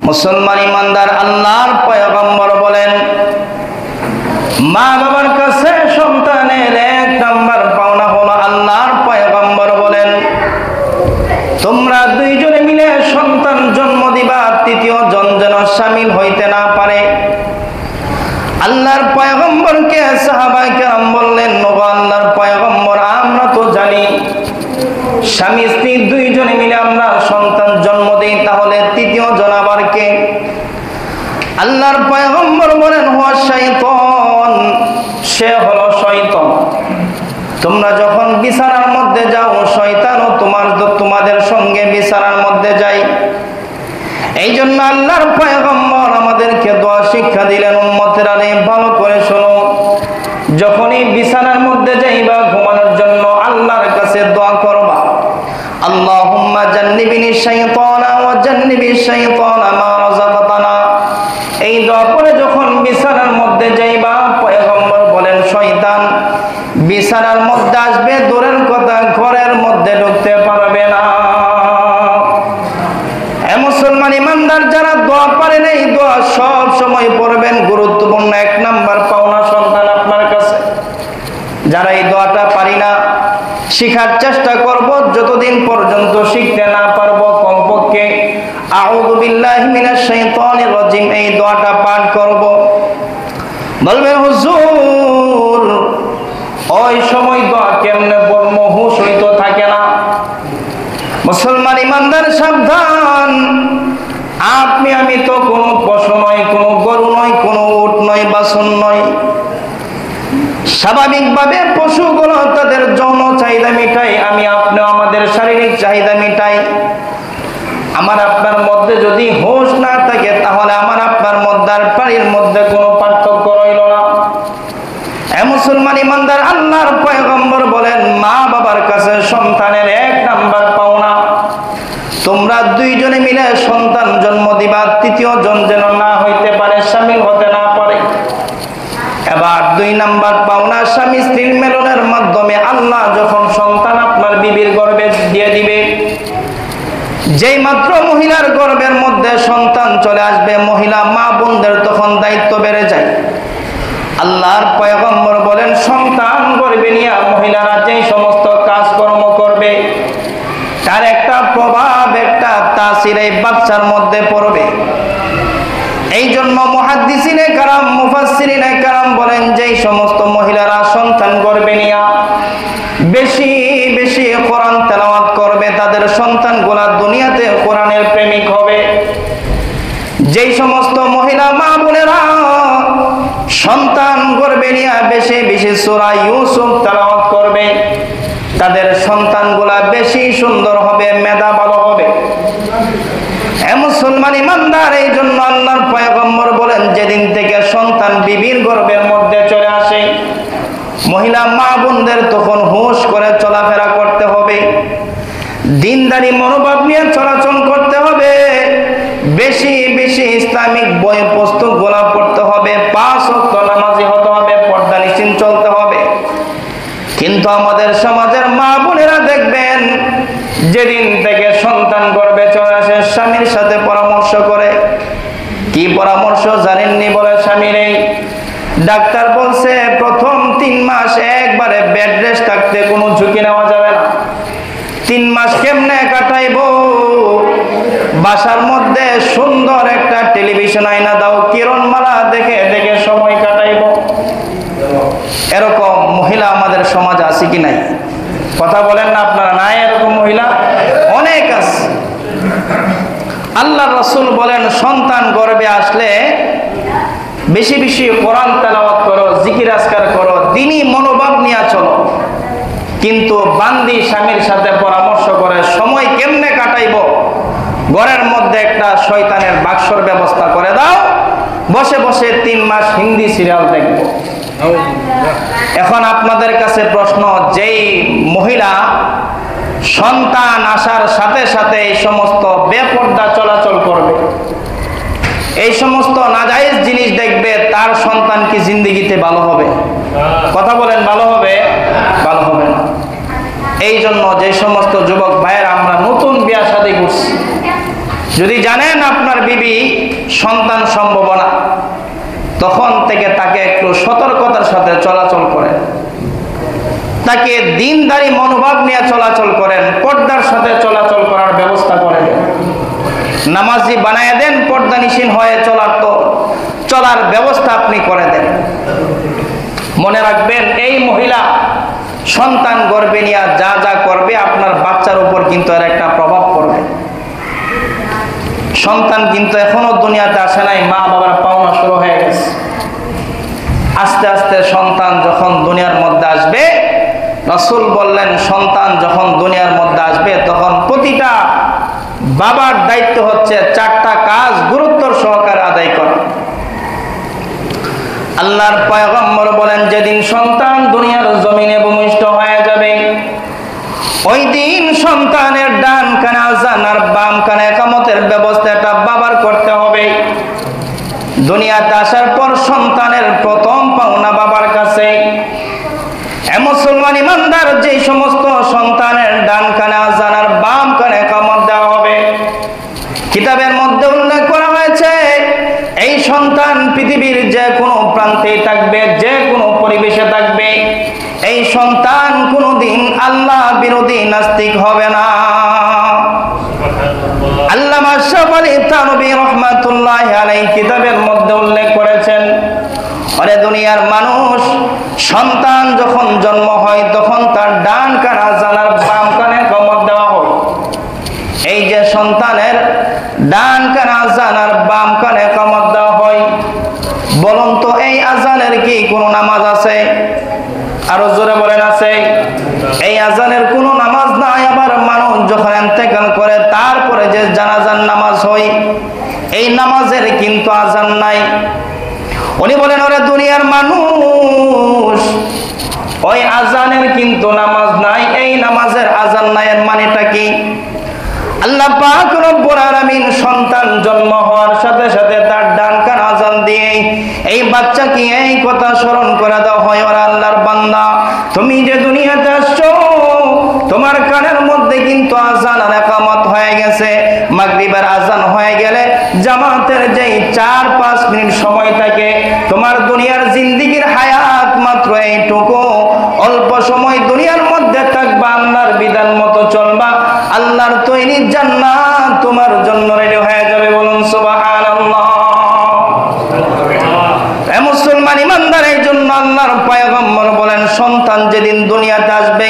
মুসলমান ইমানদার আল্লাহর পয়গম্বর বলেন, মা বাবার কাছে সন্তানের এক নাম্বার পাওনা হলো, আল্লাহর পয়গম্বর বলেন, তোমরা দুইজনে মিলে সন্তান জন্ম দিবা, তৃতীয় জন যেন শামিল হইতে না পারে। আল্লাহর পয়গম্বরকে সাহাবায়ে কেরাম বললেন, ওগো আল্লাহর পয়গম্বর, আমরা তো জানি স্বামী স্ত্রী দুইজনে মিলে আমরা সন্তান জন্ম দিই, তাহলে তৃতীয় জন আবার কে? আল্লাহর পয়গম্বর বলেন, হুয়া শাইতান, সে হলো শয়তান। তোমরা যখন বিছানার মধ্যে যাও, শয়তানও তোমাদের সঙ্গে বিছানার মধ্যে যায়। এই জন্য আল্লাহর পয়গম্বর আমাদেরকে দোয়া শিক্ষা দিলেন, উম্মতেরা রে ভালো করে শোনো, যখনই বিছানার মধ্যে যাইবা ঘুমানোর জন্য আল্লাহর কাছে দোয়া করবা, আল্লাহুম্মা জান্নিবিনি শাইতানা ওয়া জান্নিবিশ শাইতানা মা রাযাকতানা। এই দোয়া করে যখন বিছানার মধ্যে যাইবা, পয়গম্বর বলেন শয়তান বিছানার মধ্যে আসবে, দূরের কথা ঘরের মধ্যে ঢুকতে পারবে না। মুসলমান ইমানদার যারা দোয়া পারেন, এই দোয়া সব সময় পড়বেন, গুরুত্বপূর্ণ এক নাম্বার পাওনা সন্তান আপনার কাছে। যারা এই দোয়াটা পারি না, শিখার চেষ্টা করব, যতদিন পর্যন্ত শিখতে না পারবো কমপক্ষে আউযু বিল্লাহি মিনাশ শাইতানির রাজিম এই দোয়াটা পাঠ করব। বলবে হুজুর ওই সময় দোয়া কেমনে পড়বো, হুঁশ হইতো থাকে না। মুসলমান ইমানদার সাবধান, আপনি আমি তো কোনো পশু নয়, কোনো গরু নয়, কোনো উট নয়, বাছুর নয়। স্বাভাবিকভাবে পশুগুলো তাদের যৌন চাহিদা মিটায়, আমি আপনি আমাদের শারীরিক চাহিদা মিটাই। আমার আপনার মধ্যে যদি হুঁশ না থাকে, তাহলে আমার আপনার মধ্যে আর প্রাণীর মধ্যে কোনো পার্থক্য রইল না। মুসলমান ইমানদার আল্লাহর পয়গম্বর বলেন, মা বাবার কাছে সন্তানের এক নাম্বার পাওনা, তোমরা দুইজনে মিলে সন্তান জন্ম দিবা, তৃতীয় জন যেন না হইতে পারে, শামিল হতে না পারে। এবার দুই নাম্বার পাওনা, স্বামী স্ত্রীর মিলনের মাধ্যমে আল্লাহ যখন সন্তান আপনার বিবির গর্ভে দিয়ে দিবে, যেই মাত্র মহিলার গর্ভের মধ্যে সন্তান চলে আসবে, মহিলা মা বোনদের তখন দায়িত্ব বেড়ে যায়। আল্লাহর পয়গম্বর বলেন, সন্তান গর্ভে নিয়ে মহিলারা যেই সমস্ত কাজকর্ম করবে, তার একটা প্রভাব, একটা তাসির এই বাচ্চার মধ্যে পড়বে। এই জন্য মুহাদ্দিসিনে কারাম, মুফাসসিরিনে কারাম বলেন, যেই সমস্ত মহিলারা সন্তান গর্ভে নিয়ে বেশি বেশি কোরআন তেলাওয়াত করবে, তাদের সন্তানগুলা দুনিয়াতে কোরআনের প্রেমিক হবে। যেই সমস্ত মহিলা মা বোনেরা সন্তান গর্ভে নিয়ে বেশি বেশি সূরা ইউসুফ তেলাওয়াত করবে, তাদের সন্তানগুলা বেশি সুন্দর হবে, মেধা ভালো হবে। মুসলমান ইমানদার, এই জন্য আল্লাহর পয়গম্বর বলেন, যেদিন থেকে সন্তান বিবির গর্ভের মধ্যে চলে আসে, মহিলা মা বোনদের তখন হুঁশ করে চলাফেরা করতে হবে, দিনদারি মনোভাব নিয়ে চলাচল করতে হবে, বেশি বেশি ইসলামিক বই পুস্তক গোলা পড়তে হবে, 5 ওয়াক্ত নামাজি হতে হবে, পর্দা নিশ্চিত চলতে হবে। কিন্তু আমাদের সমাজের মা বোনেরা দেখবেন, যেদিন থেকে সন্তান গর্ভে চলে আসে, স্বামীর সাথে পরামর্শ করে। কি পরামর্শ জানেননি? বলে স্বামী নেই, ডাক্তার বলছে প্রথম 3 মাস একবারে বেড রেস্ট থাকতে, কোনো ঝুঁকি নেওয়া যাবে না। 3 মাস কেমনে কাটাইবো? বাসার মধ্যে সুন্দর একটা টেলিভিশন আয়না দাও, কিরণমালা দেখে দেখে সময় কাটাইবো। এরকম মহিলা আমাদের সমাজে আছে কি নাই? কথা বলেন না আপনারা? নাই এরকম মহিলা? অনেক আছে। আল্লাহর রাসূল বলেন, সন্তান গর্ভে আসলে বেশি বেশি কোরআন তেলাওয়াত করো, জিকির আজকার করো, দ্বীনি মনোভাব নিয়ে চলো। কিন্তু বান্দি স্বামীর সাথে পরামর্শ করে সময় কেমনে কাটাইবো, ঘরের মধ্যে একটা শয়তানের বাক্সর ব্যবস্থা করে দাও, বসে বসে 3 মাস হিন্দি সিরিয়াল দেখবো। এখন আপনাদের কাছে প্রশ্ন, যেই মহিলা সন্তান আসার সাথে সাথে এই সমস্ত বেপরদা চলাচল করবে, এই সমস্ত নাজায়েজ জিনিস দেখবে, তার সন্তান কি জিন্দেগিতে ভালো হবে? কথা বলেন, ভালো হবে? ভালো হবে না। এই জন্য যে সমস্ত যুবক ভাইয়েরা আমরা নতুন বিয়ে শাদী করছি, যদি জানেন আপনার বিবি সন্তান সম্ভব না, তখন থেকে তাকে একটু সতর্কতার সাথে চলাচল করেন, তাকে দ্বীনদারি মনোভাব নিয়ে চলাচল করেন, পর্দার সাথে চলাচল করার ব্যবস্থা করে দেন, নামাজি বানায় দেন, পর্দানিশীন হয়ে চলার ব্যবস্থা আপনি করে দেন। মনে রাখবেন, এই মহিলা সন্তান গর্ভে নিয়ে যা যা করবে আপনার বাচ্চার উপর কিন্তু এর একটা প্রভাব পড়বে। সন্তান কিন্তু এখনো দুনিয়াতে আসে নাই, মা বাবার পাওনা শুরু হয়ে গেছে। আস্তে আস্তে সন্তান যখন দুনিয়ার মধ্যে আসবে, রাসূল বললেন সন্তান যখন দুনিয়ার মধ্যে আসবে তখন প্রতিটা বাবার দায়িত্ব হচ্ছে 4টা কাজ গুরুত্বর সহকারে আদায় করা। আল্লাহর পয়গম্বর বলেন, যেদিন সন্তান দুনিয়ার জমিনে ভূমিষ্ঠ হয়ে যাবে, ওই দিন সন্তানের ডান কানে আযান আর বাম কানে ইকামতের ব্যবস্থাটা বাবার করতে হবে। দুনিয়াতে আসার পর সন্তানের প্রথম পাওনা বাবার কাছে। মুসলমান ইমানদার, যে সমস্ত সন্তানের ডান কানে আযান আর বাম কানে ইকামত দেওয়া হবে, কিতাবের মধ্যে উল্লেখ করা হয়েছে এই সন্তান পৃথিবীর যে কোনো প্রান্তে থাকবে, যে কোনো পরিবেশে থাকবে, এই সন্তান কোনোদিন আল্লাহ বিরোধী নাস্তিক হবে না। আল্লামা আশরাফ আলী থানভী রাহমাতুল্লাহি আলাইহি কিতাবের মধ্যে উল্লেখ করেছেন, আরে দুনিয়ার মানুষ, সন্তান যখন জন্ম হয় তখন তার ডান কানে আযান আর বাম কানে ইকামত দেওয়া হয়। এই যে সন্তানের ডান কানে আযান আর বাম কানে ইকামত দেওয়া হয়, বলুন তো এই আযানের কি কোনো নামাজ আছে? আরো জোরে বলেন, আছে? এই আযানের কোনো নামাজ নাই। আবার মানুষ যখন ইন্তেকাল করে তারপরে যে জানাজার নামাজ হয়, এই নামাজের কিন্তু আযান নাই। উনি বলেন, ওরে দুনিয়ার মানুষ, ওই আযানের কিন্তু নামাজ নাই, এই নামাজের আযান নাই। এর মানেটা কি? আল্লাহ পাক রব্বুল আলামিন সন্তান জন্ম হওয়ার সাথে সাথে তার ডান কান আযান দিয়ে এই বাচ্চাকে এই কথা স্মরণ করে দেওয়া হয়, ওরে আল্লাহর বান্দা, তুমি যে দুনিয়াতে আসছো, তোমার কানের মধ্যে কিন্তু আযান আর ইকামত হয়ে গেছে। মাগরিবের আযান হয়ে গেলে জামাতের যেই 4-5 মিনিট সময় থাকে, তোমার দুনিয়ার জিন্দেগির হায়াত মাত্র এইটুকু। অল্প সময় দুনিয়ার মধ্যে থাকবা, আল্লাহর বিধান মতো চলবা, আল্লাহর তৈরি জান্নাত তোমার জন্য রেডি হয়ে যাবে। বলুন সুবহানাল্লাহ। মুসলমান ইমানদার, এই জন্য আল্লাহর পয়গম্বর বলেন, সন্তান যেদিন দুনিয়াতে আসবে,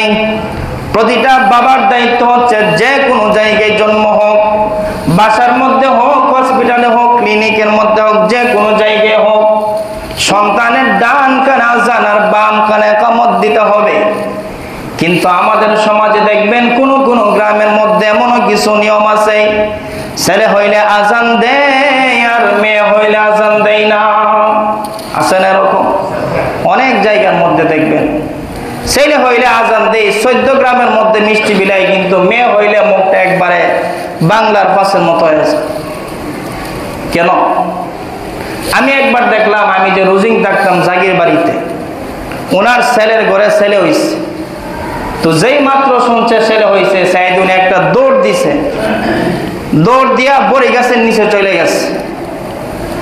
প্রতিটা বাবার দায়িত্ব হচ্ছে যে কোনো জায়গায় জন্ম হোক, বাসার মধ্যে হোক, হসপিটালে হোক, ক্লিনিকের মধ্যে হোক, যে কোনো জায়গায় হোক, সন্তানের ডান কানে আযান আর বাম কানে ইকামত দিতে হবে। কিন্তু আমাদের সমাজে দেখবেন কোন কোন গ্রামের মধ্যে এমন কিছু নিয়ম আছে, ছেলে হইলে আযান দেয় আর মেয়ে হইলে আযান দেয় না। আছে না এরকম? অনেক জায়গার মধ্যে দেখবেন ছেলে হইলে আযান দেয় 14 গ্রামের মধ্যে মিষ্টি বিলাই, কিন্তু মেয়ে হইলে মুখটা একবারে বাংলার পাশের মতো হয়েছে। কেন? আমি একবার দেখলাম, আমি যে রোজিং থাকতাম জাগির বাড়িতে, ওনার ছেলের ঘরে ছেলে হইছে। তো যেই মাত্র শুনছে ছেলে হয়েছে, সাইদুন একটা দৌড় দিছে, দৌড় দিয়া বড়ি গাছের নিচে চলে গেছে।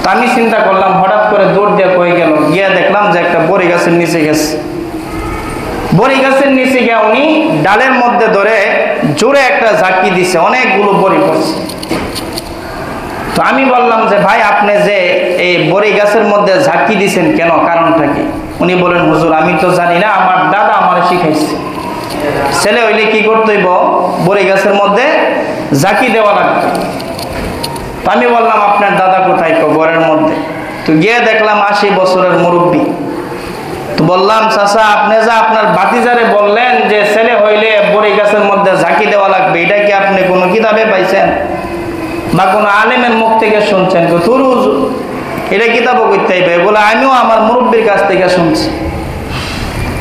তো আমি চিন্তা করলাম, হঠাৎ করে দৌড় দিয়া কই গেল? গিয়া দেখলাম যে একটা বড়ি গাছের নিচে গেছে। বড়ি গাছের নিচে গিয়া উনি ডালের মধ্যে ধরে জোরে একটা ঝাঁকি দিছে, অনেকগুলো বড়ি পড়ছে। তো আমি বললাম যে ভাই, আপনি যে এই বড়ি গাছের মধ্যে ঝাঁকি দিছেন কেন, কারণটা কি? উনি বলেন, হুজুর আমি তো জানি না, আমার দাদা আমার শিখাইছে, ছেলে হইলে কি করতে হইব, বড়ি গাছের মধ্যে ঝাঁকি দেওয়া লাগবে। তো আমি বললাম, আপনার দাদা কোথায়? ঘরের মধ্যে। তো গিয়ে দেখলাম 80 বছরের মুরব্বী। তো বললাম, চাচা আপনি যা আপনার ভাতিজারে বললেন যে ছেলে হইলে বড়ি গাছের মধ্যে ঝাঁকি দেওয়া লাগবে, এটা কি আপনি কোনো কিতাবে পাইছেন বা কোনো আলেমের মুখ থেকে শুনছেন? তোর এটা কিতাবও করতে হইবে বলে আমিও আমার মুরব্বীর কাছ থেকে শুনছি।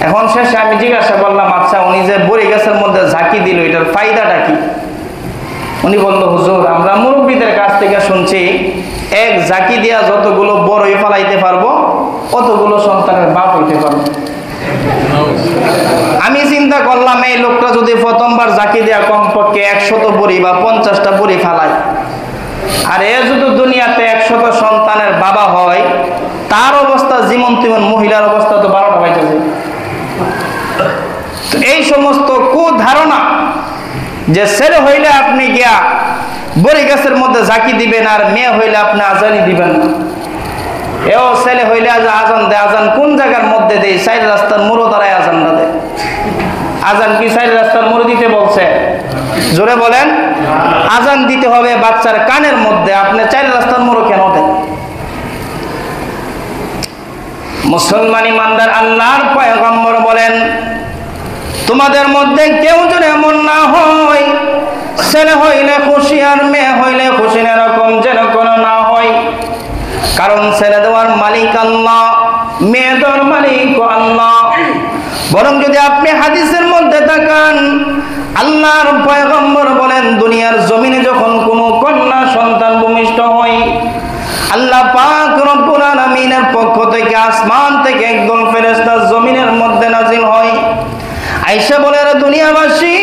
এখন শেষে আমি জিজ্ঞাসা করলাম, আচ্ছা উনি যে বড়ি গাছের মধ্যে ঝাঁকি দিল, এটার ফায়দাটা কি? উনি বলল, হুজুর আমরা মুরব্বীদের কাছ থেকে শুনছি, এক ঝাঁকি দিয়া যতগুলো বড়ই ফলাইতে পারবো অতগুলো সন্তানের বাপ হইতে পারবো। আমি চিন্তা করলাম, এই লোকটা যদি প্রথমবার ঝাঁকি দেয়া কমপক্ষে 100 বড়ি বা 50টা বড়ি ফালায়, আর এ যদি দুনিয়াতে 100 ছেলে হইলে আপনি গিয়া বড়ি গাছের মধ্যে ঝাঁকি দিবেন, আর মেয়ে হইলে আপনি আজানই দিবেন না। এও ছেলে হইলে আজান দেয়, আজান কোন জায়গার মধ্যে দেয়? চার রাস্তার মোড়ো দ্বারাই আজানটা দেয়। আজান কি চার রাস্তার মোড়ে দিতে বলছে? জোরে বলেন। আজান দিতে হবে বাচ্চার কানের মধ্যে, আপনি চার রাস্তার মোড়ো কেন দেন? মুসলমান ইমানদার আল্লাহর পয়গম্বর বলেন, তোমাদের মধ্যে কেউ যদি এমন না হয়, ছেলে হইলে খুশি আর মেয়ে হইলে খুশি, এরকম যেন কোনো না হয়। কারণ ছেলে দেওয়ার মালিক আল্লাহ, মেয়ে দেওয়ার মালিক আল্লাহ। বরং যদি আপনি হাদিসের মধ্যে তাকান, আল্লাহর পয়গম্বর বলেন, দুনিয়ার জমিনে যখন কোনো কন্যা সন্তান ভূমিষ্ঠ হয়, আল্লাহ পাক রব্বুল আলামিনের পক্ষ থেকে আসমান থেকে একদল ফেরেশতা জমিনের মধ্যে নাজিল হয়। আয়েশা বলে, দুনিয়াবাসী,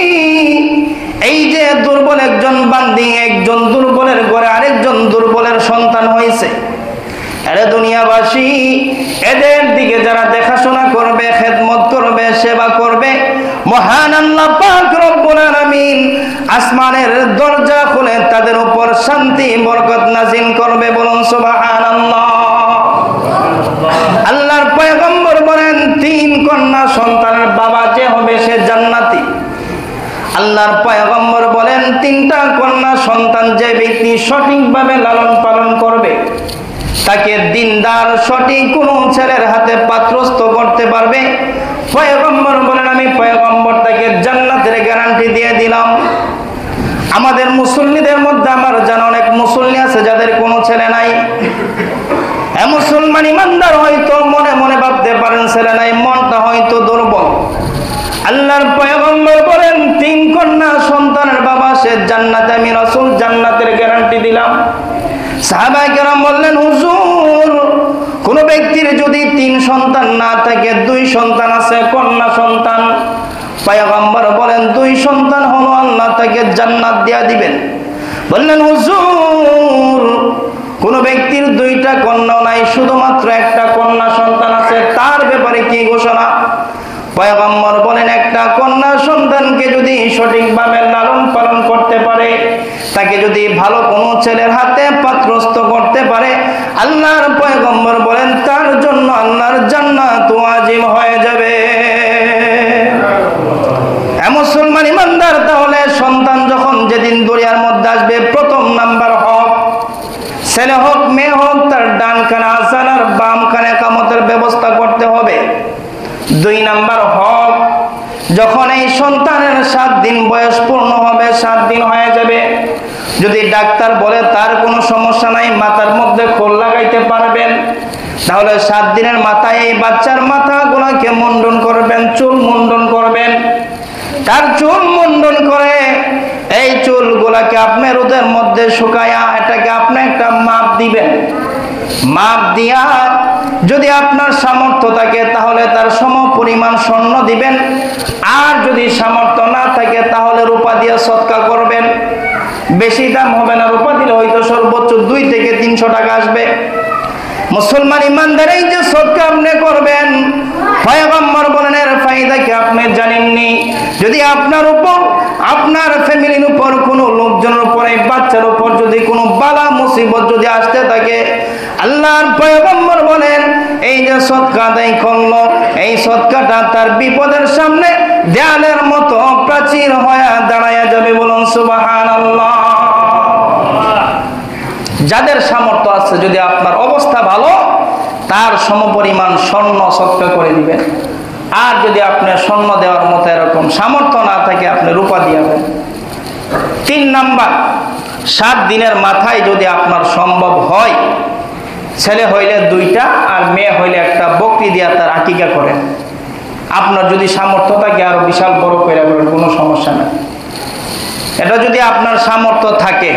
এই যে দুর্বল একজন বান্দি, একজন দুর্বলের ঘরে আরেকজন দুর্বলের সন্তান হয়েছে, আরে দুনিয়াবাসী, এদের দিকে যারা দেখাশোনা করবে, খেদমত করবে, সেবা করবে, মহান আল্লাহ পাক রব্বুল আলামিন আসমানের দরজা খুলে তাদের উপর শান্তি বরকত নাজিল করবে। বলুন সুবহানাল্লাহ। আল্লাহর পয়গম্বর বলেন, 3 কন্যা সন্তানের বাবা যে হবে সে জান্নাতি। আল্লাহর পয়গম্বর বলেন, 3টা কন্যা সন্তান যে ব্যক্তি সঠিকভাবে লালন পালন করবে, তাকে দিনদার সঠিক কোন ছেলের হাতে পাত্রস্থ করতে পারবে। পয়গম্বর বলেন, আমি পয়গম্বর তাকে জান্নাতের গ্যারান্টি দিয়ে দিলাম। আমাদের মুসল্লিদের মধ্যে আমার জানা অনেক মুসল্লি আছে যাদের কোনো ছেলে নাই। মুসলমান ইমানদার হয়তো মনে মনে ভাবতে পারেন ছেলে নাই, মনটা হয়তো দুর্বল। আল্লাহর পয়গম্বর বলেন, 3 কন্যা সন্তানের বাবা সে জান্নাতে, আমি রাসূল জান্নাতের গ্যারান্টি দিলাম। সাহাবায়ে কেরাম বললেন, হুজুর, কোন ব্যক্তির যদি 3 সন্তান না থাকে, 2 সন্তান আছে, কন্যা সন্তান, পয়গম্বর বলেন 2 সন্তান হলো আল্লাহ তাকে জান্নাত দিয়া দিবেন। বললেন, হুজুর, কোন ব্যক্তির 2টা কন্যা নাই, শুধুমাত্র একটা কন্যা সন্তান আছে, তার ব্যাপারে কি ঘোষণা? পয়গম্বর বলেন, একটা কন্যা সন্তানকে যদি সঠিকভাবে লালন পালন করতে পারে, তাকে যদি ভালো কোনো ছেলের হাতে পাত্রস্থ করতে পারে, আল্লাহর পয়গম্বর বলেন তার জন্য আল্লাহর জান্নাত ওয়াজিব হয়ে যাবে। মুসলমান ইমানদার, তাহলে সন্তান যখন যেদিন দুনিয়ার মধ্যে আসবে, প্রথম নাম্বার হক, ছেলে হোক মেয়ে হোক, তার ডান কানে আযান আর বাম কানে ইকামতের ব্যবস্থা করতে হবে। 2 নাম্বার হক, যখন এই সন্তানের 7 দিন বয়স পূর্ণ হবে, 7 দিন হয়ে যাবে, যদি ডাক্তার বলে তার কোনো সমস্যা নাই, মাথার মধ্যে খোল লাগাইতে পারবেন, তাহলে 7 দিনের মাথায় এই বাচ্চার মাথাগুলোকে মুন্ডন করবেন, চুল মুন্ডন করবেন। তার চুল মুন্ডন করে এই চুলগুলাকে আপনি রোদের মধ্যে শুকায়া এটাকে আপনি একটা মাপ দিবেন। মাপ দিয়া যদি আপনার সামর্থ্য থাকে তাহলে তার সম পরিমাণ স্বর্ণ দিবেন, আর যদি সামর্থ্য না থাকে তাহলে রূপা দিয়ে সদকা করবেন। বেশি দাম হবে না, রূপা দিলে হয়তো সর্বোচ্চ 2 থেকে 300 টাকা আসবে। মুসলমান ইমানদার, এই যে সদকা আপনি করবেন, পয়গম্বর বলেন এর ফায়দা কি আপনি জানেননি? যদি আপনার উপর, আপনার ফ্যামিলির উপর, কোনো লোকজনের উপর, এই বাচ্চার উপর যদি কোনো বালা মুসিবত যদি আসতে থাকে, আল্লাহর পয়গম্বর বলেন এই যে সদকা আদায় করলো, এই সদকাটা তার বিপদের সামনে দেয়ালের মতো প্রাচীর হয়ে দাঁড়ায়া যাবে। বলুন সুবহানাল্লাহ। যাদের সামর্থ্য আছে, যদি আপনার অবস্থা ভালো, তার সমপরিমাণ স্বর্ণ সদকা করে দিবেন। আর যদি আপনি স্বর্ণ দেওয়ার মতো এরকম সামর্থ্য না থাকে, আপনি রূপা দিবেন। 3 নাম্বার, 7 দিনের মাথায় যদি আপনার সম্ভব হয়, ছেলে হইলে 2টা আর মেয়ে হইলে 1টা বকরি দিয়া তার আকিকা করেন। আপনার যদি সামর্থ্য থাকে আরো বিশাল বড় করে করেন, কোনো সমস্যা নেই। এটা যদি আপনার সামর্থ্য থাকে,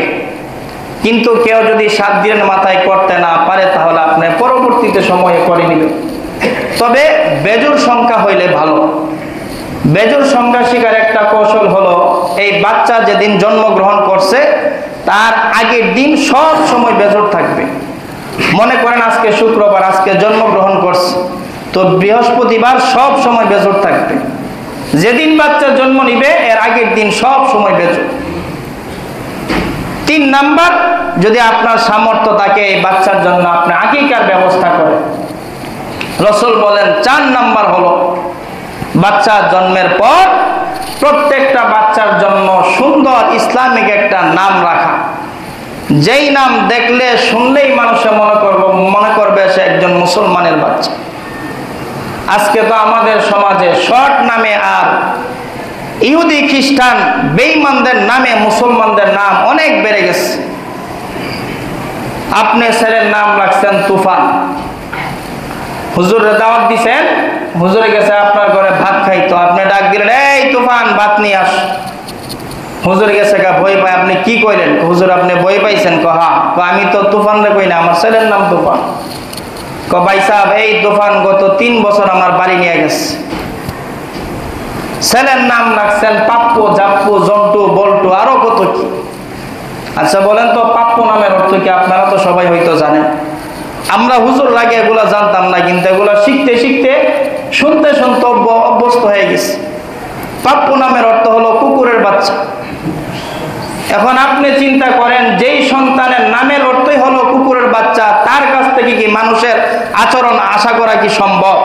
কিন্তু কেউ যদি 7 দিনের মাথায় করতে না পারে, তাহলে আপনি পরবর্তীতে সময়ে করে নেবেন। তবে বেজোর সংখ্যা হইলে ভালো। বেজোর সংখ্যা শিকার একটা কৌশল হলো, এই বাচ্চা যেদিন জন্মগ্রহণ করছে তার আগের দিন সব সময় বেজোর থাকবে। মনে করেন আজকে শুক্রবার, আজকে জন্মগ্রহণ করছে, তো বৃহস্পতিবার সব সময় বেজোর থাকবে। যেদিন বাচ্চা জন্ম নিবে এর আগের দিন সব সময় বেঁচো। 3 নাম্বার, যদি আপনার সামর্থ্য থাকে এই বাচ্চার জন্য আপনি আকিকার ব্যবস্থা করেন। রাসূল বলেন 4 নাম্বার হলো বাচ্চা জন্মের পর প্রত্যেকটা বাচ্চার জন্য সুন্দর ইসলামিক একটা নাম রাখা, যেই নাম দেখলে শুনলেই মানুষে মনে করবে সে একজন মুসলমানের বাচ্চা। আজকে তো আমাদের সমাজে শর্ট নামে আর ইহুদি খ্রিস্টান বেঈমানদের নামে মুসলমানদের নাম অনেক বেড়ে গেছে। আপনি ছেলের নাম রাখছেন তুফান, হুজুরে দাওয়াত দিছেন, হুজুরে গেছে আপনার ঘরে ভাত খাইতো, আপনি ডাক দিলেন এই তুফান ভাত নিয়ে আস। হুজুর গেছে ভয় পায়, আপনি কি কইলেন? হুজুর আপনি ভয় পাইছেন? হ্যাঁ। আমি তো তুফান রে কই না, আমার ছেলের নাম তুফান। ভাই সাহেব এই তুফান গত 3 বছর আমার বাড়ি নিয়ে গেছে। ছেলের নাম রাখছেন পাপ্পু, জাপ্পু, জন্টু, বল্টু, আরো কত কি। আচ্ছা বলেন তো পাপ্পু নামের অর্থ কি? আপনারা তো সবাই হয়তো জানেন। আমরা হুজুর লাগে এগুলা জানতাম না, কিন্তু এগুলা শিখতে শিখতে শুনতে শুনতে অভ্যস্ত হয়ে গেছে। পাপ্পু নামের অর্থ হলো কুকুরের বাচ্চা। এখন আপনি চিন্তা করেন, যেই সন্তানের নামের অর্থই হলো কুকুরের বাচ্চা, তার কাছ থেকে কি মানুষের আচরণ আশা করা কি সম্ভব?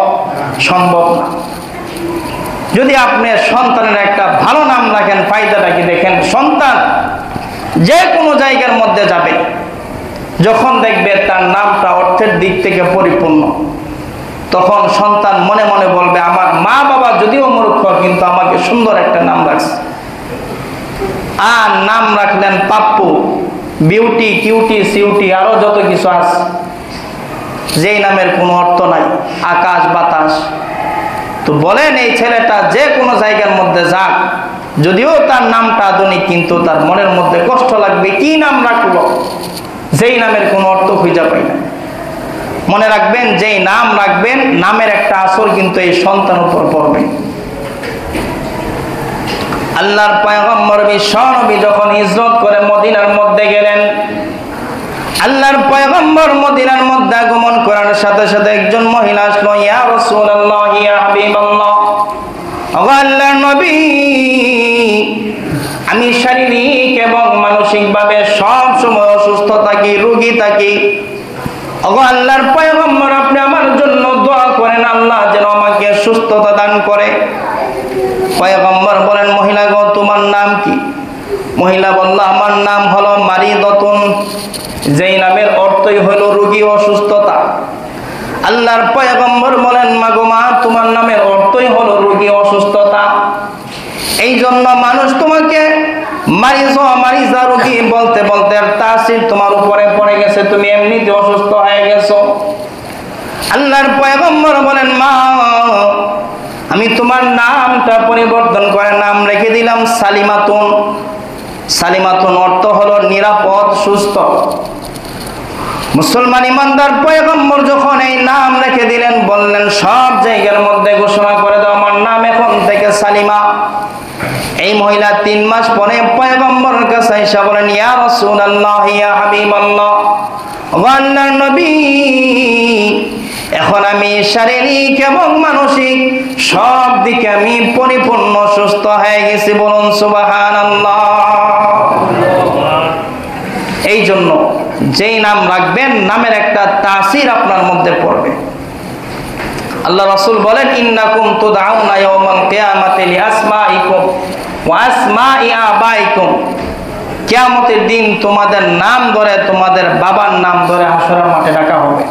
সম্ভব না। যদি আপনি সন্তানের একটা ভালো নাম রাখেন, ফায়দাটা কি দেখেন, সন্তান যে কোনো জায়গার মধ্যে যাবে, যখন দেখবে তার নামটা অর্থের দিক থেকে পরিপূর্ণ, তখন সন্তান মনে মনে বলবে আমার মা বাবা যদিও মূর্খ কিন্তু আমাকে সুন্দর একটা নাম রাখছে। আর নাম রাখলেন পাপ্পু, বিউটি, কিউটি, সিউটি, আরো যত কিছু আছে, যেই নামের কোনো অর্থ নাই, আকাশ বাতাস। তো বলেন এই ছেলেটা যে কোনো জায়গার মধ্যে যাক, যদিও তার নামটা আধুনিক, কিন্তু তার মনের মধ্যে কষ্ট লাগবে, কি নাম রাখলো, যেই নামের কোনো অর্থ খুঁজে পাই না। মনে রাখবেন, যেই নাম রাখবেন নামের একটা আসর কিন্তু এই সন্তান উপর পড়বে। আল্লাহর পয়গম্বর বিশ্বনবী যখন হিজরত করে মদিনার মধ্যে গেলেন, আল্লাহর পয়গম্বর মদিনার মধ্যে আগমন করার সাথে সাথে একজন মহিলা আসলো, ইয়া রাসূলুল্লাহ, ইয়া হাবিবাল্লাহ, ও আল্লাহর নবী, আমি শারীরিক এবং মানসিকভাবে সব সময় অসুস্থ থাকি, রোগী থাকি। ও আল্লাহর পয়গম্বর, আপনি আমার জন্য দোয়া করেন, আল্লাহ যেন আমাকে সুস্থতা দান করে। পয়গম্বর বলেন, মহিলা গো, তোমার নাম কি? মহিলা বলল, আমার নাম হলো মারিদাতুন, যেই নামের অর্থই হলো রোগী, অসুস্থতা। আল্লাহর পয়গম্বর বলেন, মাগো মা, তোমার নামের অর্থই হলো রোগী, অসুস্থতা। এই জন্য মানুষ তোমাকে মারিজা রোগী বলতে বলতে আর তাসির তোমার উপরে পড়ে গেছে, তুমি এমনিতে অসুস্থ হয়ে গেছো। আল্লাহর পয়গম্বর বলেন, মা, আমি তোমার নামটা পরিবর্তন করে নাম রেখে দিলাম সালিমাতুন। সালিমাতুন অর্থ হলো নিরাপদ, সুস্থ। মুসলমান ইমানদার পয়গম্বর যখন এই নাম রেখে দিলেন, বললেন সব জায়গার মধ্যে ঘোষণা করে দাও আমার নাম এখন থেকে সালিমা। এই মহিলা 3 মাস পরে পয়গম্বরের কাছে এসে বলেন, ইয়া রাসূলুল্লাহ, ইয়া হাবিবাল্লাহ, ও আল্লাহর নবী, এখন আমি শারীরিক এবং মানসিক সব দিকে আমি পরিপূর্ণ সুস্থ হয়ে গেছি। বলুন সুবহানাল্লাহ। এই জন্য যেই নাম রাখবেন নামের একটা তাসির আপনার মধ্যে পড়বে। আল্লাহ রাসূল বলেন, ইন্নাকুম তুদআউনা ইয়াওমাল কিয়ামাতি লিআসমাইকুম ওয়া আসমাই আবাইকুম, কিয়ামতের দিন তোমাদের নাম ধরে, তোমাদের বাবার নাম ধরে হাসরের মাঠে ডাকা হবে।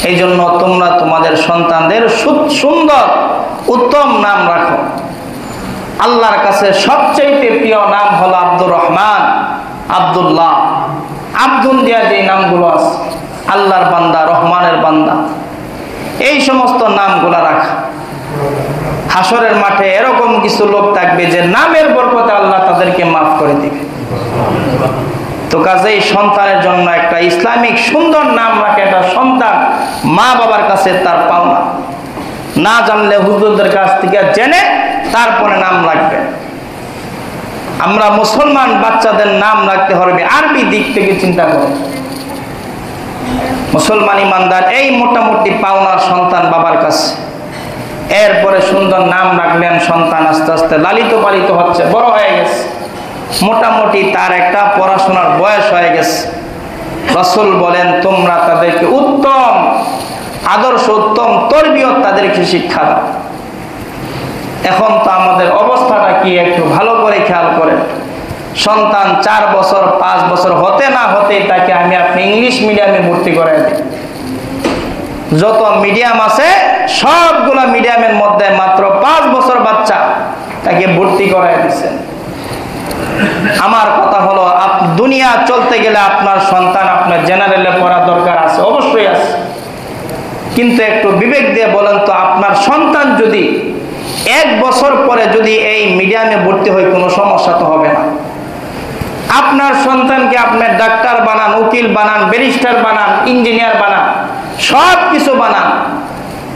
এই জন্য তোমরা তোমাদের সন্তানদের সুন্দর উত্তম নাম রাখো। আল্লাহর কাছে সবচেয়ে প্রিয় নাম হলো আব্দুর রহমান, আব্দুল্লাহ। আব্দুল দিয়া যে নামগুলো আছে, আল্লাহর বান্দা, রহমানের বান্দা, এই সমস্ত নামগুলা রাখা। হাসরের মাঠে এরকম কিছু লোক থাকবে যে নামের বরকতে আল্লাহ তাদেরকে মাফ করে দিবে। তো কাজেই সন্তানের জন্য একটা ইসলামিক সুন্দর নাম রাখে, একটা সন্তান মা বাবার কাছে তার পাওনা। না জানলে হুজুরদের কাছ থেকে জেনে তারপরে নাম রাখবে। আমরা মুসলমান বাচ্চাদের নাম রাখতে হবে আরবি দিক থেকে চিন্তা করে। মুসলমান ইমানদার এই মোটামুটি পাওনার সন্তান বাবার কাছে। এরপরে সুন্দর নাম রাখলেন, সন্তান আস্তে আস্তে লালিত পালিত হচ্ছে, বড় হয়ে গেছে, মোটামুটি তার একটা পড়াশোনার বয়স হয়ে গেছে। রাসূল বলেন তোমরা তাদেরকে উত্তম আদর্শ, উত্তম তরবিয়ত তাদেরকে শিক্ষা দাও। এখন তো আমাদের অবস্থাটা কি একটু ভালো করে খেয়াল করেন। সন্তান 4 বছর 5 বছর হতে না হতে তাকে আপনি ইংলিশ মিডিয়ামে ভর্তি করে দিই। যত মিডিয়াম আছে সবগুলা মিডিয়ামের মধ্যে মাত্র 5 বছর বাচ্চা তাকে ভর্তি করে দিচ্ছেন। আমার কথা হলো, দুনিয়া চলতে গেলে আপনার সন্তান আপনার জেনারেলে পড়া দরকার আছে, অবশ্যই আছে, কিন্তু একটু বিবেক দিয়ে বলেন তো, আপনার সন্তান যদি 1 বছর পরে যদি এই মিডিয়ামে ভর্তি হয়, কোনো সমস্যা তো হবে না। আপনার সন্তানকে আপনি ডাক্তার বানান, উকিল বানান, ব্যারিস্টার বানান, ইঞ্জিনিয়ার বানান, সব কিছু বানান,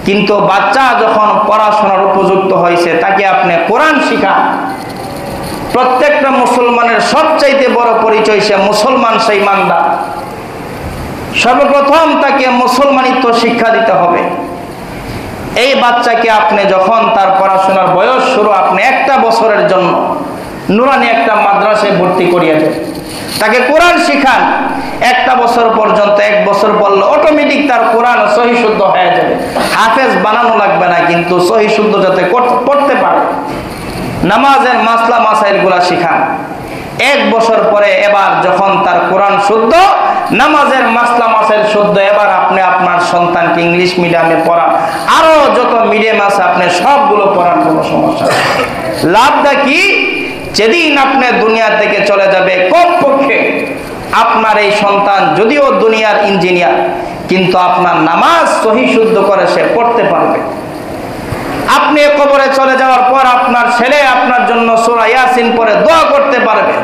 কিন্তু বাচ্চা যখন পড়াশোনার উপযুক্ত হয়েছে তাকে আপনি কোরআন শিখান। প্রত্যেকটা মুসলমানের সবচাইতে বড় পরিচয় সে মুসলমান, সেই ইমানদার। সর্বপ্রথম তাকে মুসলমানিত্ব শিক্ষা দিতে হবে। এই বাচ্চাকে আপনি যখন তার পড়াশোনার বয়স শুরু, আপনি 1 বছরের জন্য নুরানি একটা মাদ্রাসায় ভর্তি করিয়ে দেন, তাকে কোরআন শিখান। 1 বছর পর্যন্ত, 1 বছর পড়লে অটোমেটিক তার কোরআন সহি শুদ্ধ হয়ে যাবে। হাফেজ বানানো লাগবে না, কিন্তু সহি শুদ্ধ যাতে পড়তে পারে। নামাজের মাসলা মাসাইল গুলা শিখান। 1 বছর পরে এবার যখন তার কোরআন শুদ্ধ, নামাজের মাসলা মাসাইল শুদ্ধ, এবার আপনি আপনার সন্তানকে ইংলিশ মিডিয়ামে পড়ান। আরো যত মিডিয়াম আছে আপনি সবগুলো পড়ান, কোনো সমস্যা নেই। লাভটা কি? যেদিন আপনি দুনিয়া থেকে চলে যাবে, কমপক্ষে আপনার এই সন্তান যদিও দুনিয়ার ইঞ্জিনিয়ার, কিন্তু আপনার নামাজ সহি শুদ্ধ করে সে পড়তে পারবে। আপনি কবরে চলে যাওয়ার পর আপনার ছেলে আপনার জন্য সূরা ইয়াসিন পড়ে দোয়া করতে পারবে,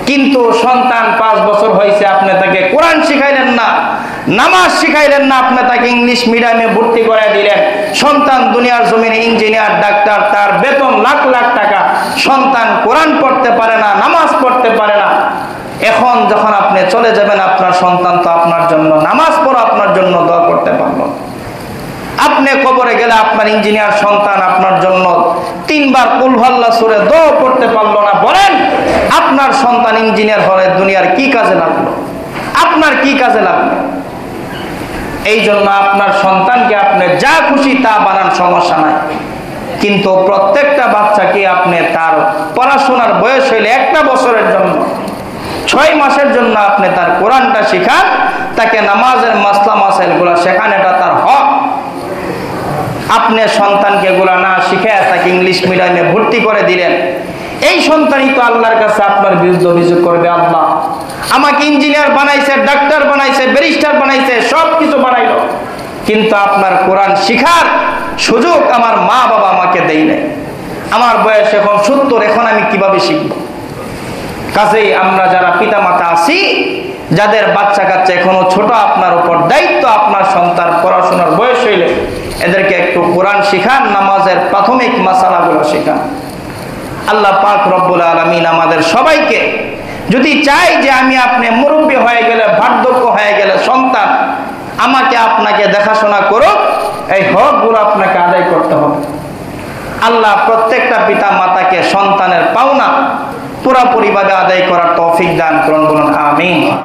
কিন্তু সন্তান 5 বছর হয়েছে, আপনি তাকে কোরআন শিখাইলেন না, নামাজ শিখাইলেন না, আপনি তাকে ইংলিশ মিডিয়ামে ভর্তি করে দিলেন। সন্তান দুনিয়ার জমিনে ইঞ্জিনিয়ার, ডাক্তার, তার বেতন লাখ লাখ টাকা, সন্তান কোরআন পড়তে পারে না, নামাজ পড়তে পারে না। এখন যখন আপনি চলে যাবেন, আপনার সন্তান তো আপনার জন্য নামাজ পড়া, আপনার জন্য দোয়া করতে পারলো। আপনি কবরে গেলে আপনার ইঞ্জিনিয়ার সন্তান আপনার জন্য 3 বার কুল হুয়াল্লাহ সূরা দোয়া পড়তে পারলো না। বলেন আপনার সন্তান ইঞ্জিনিয়ার হলে দুনিয়ার কি কাজে লাগলো? আপনার কি কাজে লাগলো? এই জন্য আপনার সন্তানকে আপনি যা খুশি তা বানান, সমস্যা নাই, কিন্তু প্রত্যেকটা বাচ্চাকে আপনি তার পড়াশোনার বয়স হইলে 1 বছরের জন্য, 6 মাসের জন্য আপনি তার কোরআনটা শিখান, তাকে নামাজের মাসলা মাসাইল গুলা শেখান, এটা তার হক। আপনি সন্তানকে এগুলা না শিখায় তাকে ইংলিশ মিডিয়ামে ভর্তি করে দিলেন, এই সন্তানই তো আল্লাহর কাছে আপনার বিরুদ্ধে অভিযোগ করবে, আল্লাহ আমাকে ইঞ্জিনিয়ার বানাইছে, ডাক্তার বানাইছে, ব্যারিস্টার বানাইছে, সব কিছু বানাইলো, কিন্তু আপনার কোরআন শিখার সুযোগ আমার মা বাবা আমাকে দেয় নাই। আমার বয়স এখন 70, এখন আমি কিভাবে শিখব? কাজেই আমরা যারা পিতা মাতা আছি, যাদের বাচ্চা কাচ্চা এখনো ছোট, আপনার উপর দায়িত্ব, আপনার সন্তান পড়াশোনার বয়স হইলে এদেরকে একটু কোরআন শিখান, নামাজের প্রাথমিক মাসালাগুলো শিখান। আল্লাহ পাক রব্বুল আলামিন আমাদের সবাইকে, যদি চাই যে আমি আপনি মুরব্বী হয়ে গেলে, বার্ধক্য হয়ে গেলে সন্তান আমাকে আপনাকে দেখাশোনা করুক, এই হকগুলো আপনাকে আদায় করতে হবে। আল্লাহ প্রত্যেকটা পিতা মাতাকে সন্তানের পাওনা পুরোপুরিভাবে আদায় করার তৌফিক দান করুন, বলুন আমিন।